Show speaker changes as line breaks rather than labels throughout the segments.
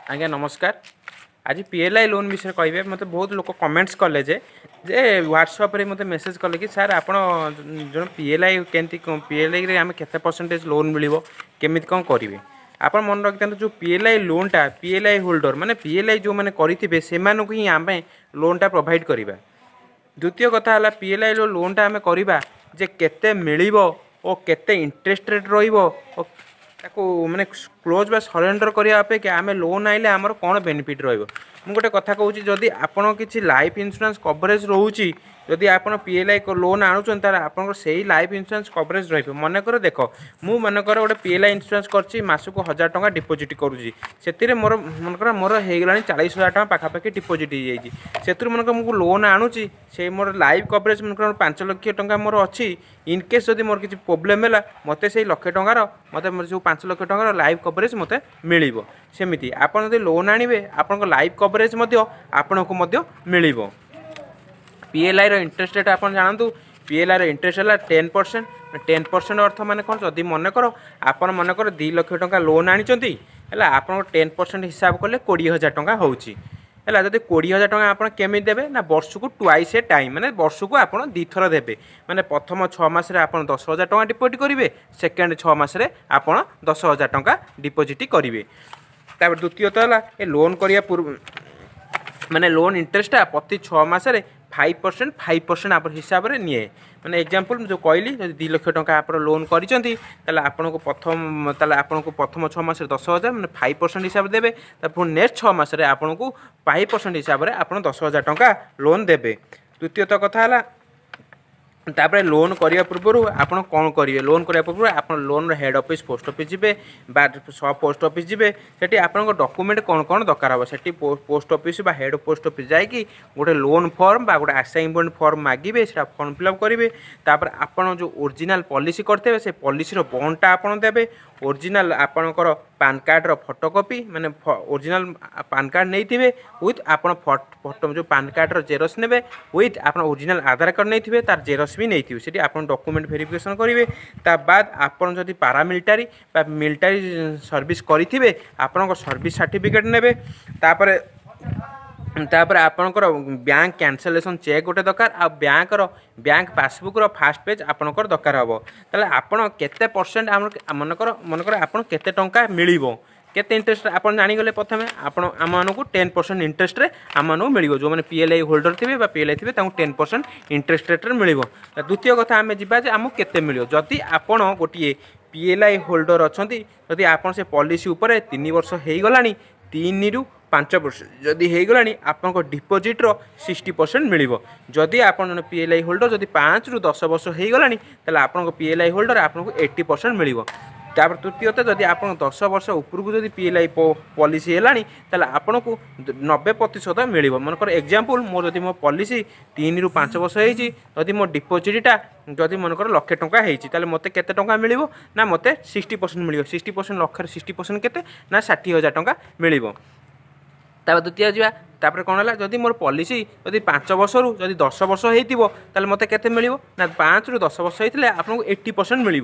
आज्ञा नमस्कार। आज पीएलआई लोन विषय कहे मत बहुत लोग कमेंट्स कले जे व्हाट्सअप रे मत मेसेज कले कि सर आप जो पीएलआई केमती पीएलआई रे आम के परसेंटेज लोन मिल केमी कौन करेंगे आप मन रखी जो पीएलआई लोनटा पीएलआई होल्डर माने पीएलआई जो मैंने करेंगे से ही आम लोनटा प्रोवाइड करवा। द्वितीय कथा है पीएलआई लोनटा आम करवा जे केते मिलिबो ओ केते इंटरेस्ट रेट रहिबो ताको माने क्लोज बा सरेंडर करिया अपेक्षा आम लोन आइले आमर कौन बेनिफिट रहिबो। मु गोटे कथा कहूँ जदि आपण किसी लाइफ इंश्योरेंस कवरेज रोची जदि आप पीएलआई लोन आणुचन तार आपन से लाइफ इंश्योरेंस कवरेज रहिबो। मनकर देख मु मनकर गोटे पीएलआई इंश्योरेंस करछि मासको 1000 टंका डिपोजिट करूछि सेतिरे मोर मनकर मोर हे गलानी 40,000 टंका पाखापाखि डिपोजिट हो जाइछि सेतुर मनकर मु लोन आणुछि से मोर लाइफ कवरेज मनकर 5 लाख टंका मोर अछि इन केस जदि मोर किसी प्रोब्लेम है मते से लक्षे टंकार मते मोर जो 5 लाख टंकार लाइफ कवरेज मते मिलिबो। सेमिति आपन जदि लोन आनिबे आपन लाइफ कवरेज मध्य आपन को मध्य मिलिबो। पीएलआई रो इंटरेस्ट रेट आप जानतु पीएलआई रो इंटरेस्ट है 10%। 10% अर्थ माने कौन जदि मनकर आपन मनकर 2 लाख टंका लोन आनिचंती है आप 10% हिसाब कले 20,000 टंका होउची है। जब 20,000 टंका आप केमी देवे ना वर्ष को ट्वाइस ए टाइम माने वर्ष को आप दीथर देवे माने प्रथम 6 मास आप 10,000 टंका डिपोजिट करेंगे सेकेंड 6 मास आप 10,000 टंका डिपोजिट करेंगे। तापर द्वितीयतः है ये लोन करिया पूर्व माने लोन इंटरेस्टा प्रति 6 मास 5% आप हिसाब से निए मैंने एग्जांपल जो कहली 2 लाख टंका आप लोन करिसेंती ताले आपन को प्रथम 6 मास 10,000 मैंने 5% हिसाब देवे पुणी नेक्स्ट 6 मास आपन को 5% हिसाब से आप 10,000 टंका लोन देवे। द्वितीयतः कथा है तापर लोन करने पूर्व आप कौन करेंगे लोन करने पूर्व आप loan head office post office जी सब पोस्ट ऑफिस जी से आप डॉक्यूमेंट कौन कौन दरकार हम से पोस्ट ऑफिस बा हेड पोस्ट ऑफिस जाकि गोटे लोन फॉर्म बा गोटे असाइनमेंट फॉर्म मागिबे से फॉर्म फिलअप करेंगे। तापर आपन जो ओरिजिनल पॉलिसी करते से पॉलिसी बॉन्डटा आपन देबे ओरिजिनल आपणकर पान कार्ड फोटोकॉपी माने ओरिजिनल पान कार्ड नहीं थे विथ आप फोटो जो पान कार्ड जेरोस ने विथ आप ओरिजिनल आधार कार्ड नहीं थे तार जेरोस भी नहीं थे से आप डॉक्यूमेंट वेरिफिकेशन करेंगे। ता बाद आपन जदि पारामिलिटारी मिलिटारी सर्विस करेंगे आपन सर्विस सर्टिफिकेट ने तापर आपनकर बैंक कैंसलेशन चेक गोटे दरकार आ बैंक पासबुक फास्ट पेज आपनकर दरकार हम ताले आपन केते परसेंट मनकर आपन केते टंका मिलिबो केते इंटरेस्ट आप जानीगले प्रथम आम को 10% इंटरेस्ट रे आम मिल जो मैंने पीएलआई होल्डर थे पीएलआई थे 10% इंटरेस्ट रेट मिल। द्वितीय कथा आम जा आमको केते मिल जदि आपन गोटे पीएलआई होल्डर अच्छा जदि आप से पॉलिसी उपर 3 वर्ष हो गला 3 रु 5% जदि हो गला आपन डिपोजिट्र 60% मिल। जदि आप पीएलआई होल्डर जदि 5 रु 10 वर्ष हो गला आपन पीएलआई होल्डर आपको 80% मिल। तापर तृतीयतः जदि आप 10 वर्ष उपरकू जदि पीएलआई पॉलिसी है आपन को 90% मिल। मनकर एग्जांपल मोर जदि मो पॉलिसी 3 रु 5 वर्ष होती जदि मो डिपोजिटा जदि मनकर लक्षे टंका होती मत के टंका मिल ना मत 60% मिल 60% लक्षर 60% केते ना 60,000 टंका मिल। तापर द्वितीय जावा तापर कौन है जदि मोर पॉलिसी जदि 5 वर्ष रु जदि 10 वर्ष होता मत के मिल ना 5 रु 10 वर्ष होते आपको 80% मिल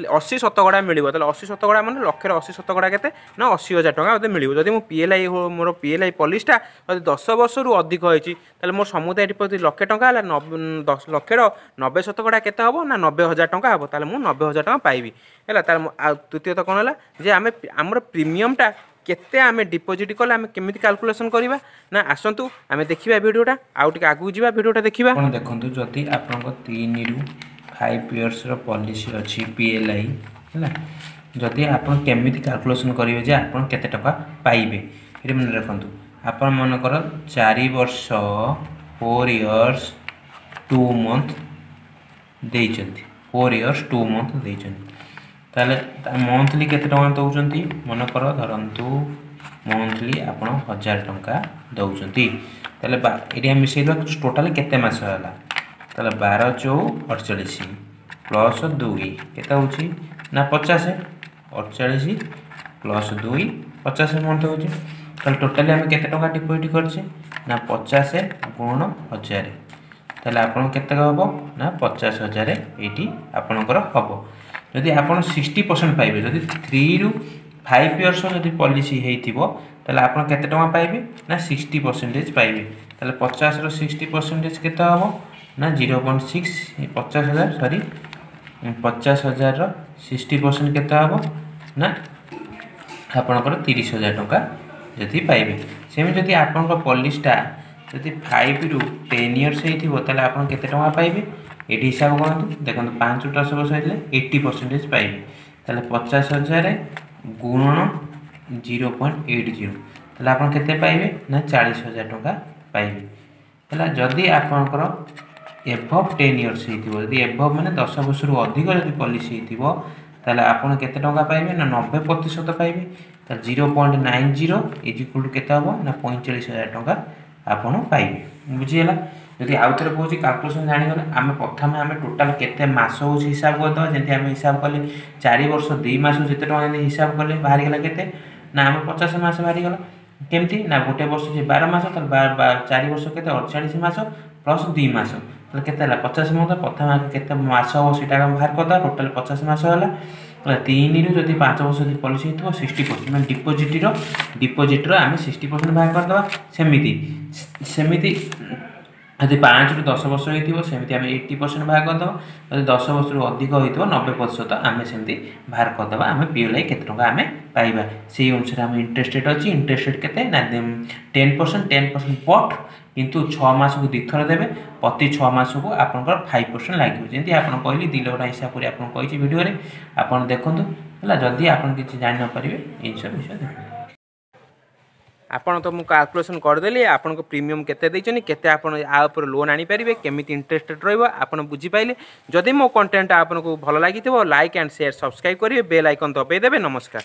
80 शतकड़ा मिल 80 शतकड़ा मैंने लक्षर 80 शतकड़ा के ना 80,000 टंका मतलब मिल। जदि पीएलआई मोर पीएलआई पॉलिसीटा जदि 10 वर्ष रु अधिक होती मोर समुदाय डिपोजिट लक्षे टंका है 10 लक्षर 90 शतकड़ा के ना 90,000 टंका हम ताल 90,000 टंका पाइबी है। तार तृतीयतः कौन है जे आम आमर प्रीमियमटा केते आमे डिपोजिट कले आमे केमिति कैलकुलेशन करिबा ना आसंतु आमे देखिबा वीडियोटा आउ टिके आगु जिबा वीडियोटा देखिबा। आपण देखंतु जति आपनको 3 रु 5 इयर्स रो पॉलिसी अछि पीएलआई हैला जति आपण केमिति कैलकुलेशन करिवे जे आपण केते टका पाइबे एरे मन रखंतु आपण मन कर 4 वर्ष 4 इयर्स 2 मंथ देइचंती 4 इयर्स 2 मंथ देइचंती ताले मंथली केते टका दउचंती मन कर धरंतु मंथली आपण 1000 टंका दउचंती ताले एरिया मिसेइलो टोटल केते मास होला ताले 12 चौ 48 प्लस 2 केते होची ना 50 48 प्लस 2 50 मंथ होची ताले टोटली हम केते टंका डिपोजिट करछे ना 50 गुणन 1000 ताले आपण केते हबो ना 50,000 एटी आपणकर हबो। जदि आप 60% पाइबे जदि 3 रु 5 इयर्स जदि पॉलिसी होइथिबो ताले आपण केते टका पाइबे ना 60% पाइबे। ताले 50 रो 60% केते हबो ना 0.6 50,000 सॉरी 50,000 रो 60% केते हबो ना आपणकर 30,000 टका जदि पाइबे। सेमि जदि आपणकर पॉलिसीटा जदि 5 रु 10 इयर्स होइथिबो ताले आपण केते टका पाइबे एठी हिसाब करंतु देखंतु 5 ରୁ 10 वर्ष हेले 80% पाइबे। ताले 50,000 गुणन 0.80 ताले आपण केते पाइबे ना 40,000 टका पाइबे। हला जदि आपणकर एबव 10 इयर्स होइथिबो जदि एबव माने 10 वर्ष रु अधिक जदि पॉलिसी होइथिबो ताले आपण केते टका पाइबे ना 90% पाइबे। त 0.90 इज इक्वल टू केते हबो ना 45,000 टका आपण पाइबे। बुझियला जदि आउथरे कहूची कैलकुलेशन जानि गले आमे प्रथमे आमे टोटल केते मास हो हिसाब करदो जेंति आमे हिसाब करले 4 वर्ष 2 मास जेते टका जेंति हिसाब करले बाहरी गेला केते ना आमे 50 मास बाहरी गेला केमति ना गोटे वर्ष जे 12 मास त 4 वर्ष केते 48 मास प्लस 2 मास त केते हला 50 मास प्रथमे केते मास हो सेटा हम बाहर करदा टोटल 50 मास होला 3 रु जदि 5 वर्ष जदि पॉलिसी हितबो 60% माने डिपॉजिट रो आमे 60% बाहर करदबा सेमिति यदि 5 ରୁ 10 वर्ष होइथिबो सेमिति आमे 80% बाहर करदबा यदि 10 वर्ष रु अधिक होइथिबो 90% आमे सेमिति बाहर करदबा आमे पीएलआई केते टका आमे पाइबा सेही अनुसार आमे इंटरेस्ट रेट अछि इंटरेस्ट रेट केते ना 10% बट किंतु 6 मास को दिथर देबे प्रति 6 मास को आपनकर 5% लागियो जेंति आपन कहली 2 लाख हिसाब करी आपन कहिछि वीडियो रे आपन देखंतु हला जदी आपन किछि जानि न परिबे इन सब विषय देखो आपण तो मु कैलकुलेशन कर देली आपण को प्रीमियम केते दैचनी केते आपण आ ऊपर लोन आनी परिबे केमिति इंटरेस्ट रेट रहइबो आपण बुझी पाइले जदी मो कंटेंट आपण को भलो लागिथिबो लाइक एंड शेयर सब्सक्राइब करिवे बेल आइकन दबाई देबे। नमस्कार।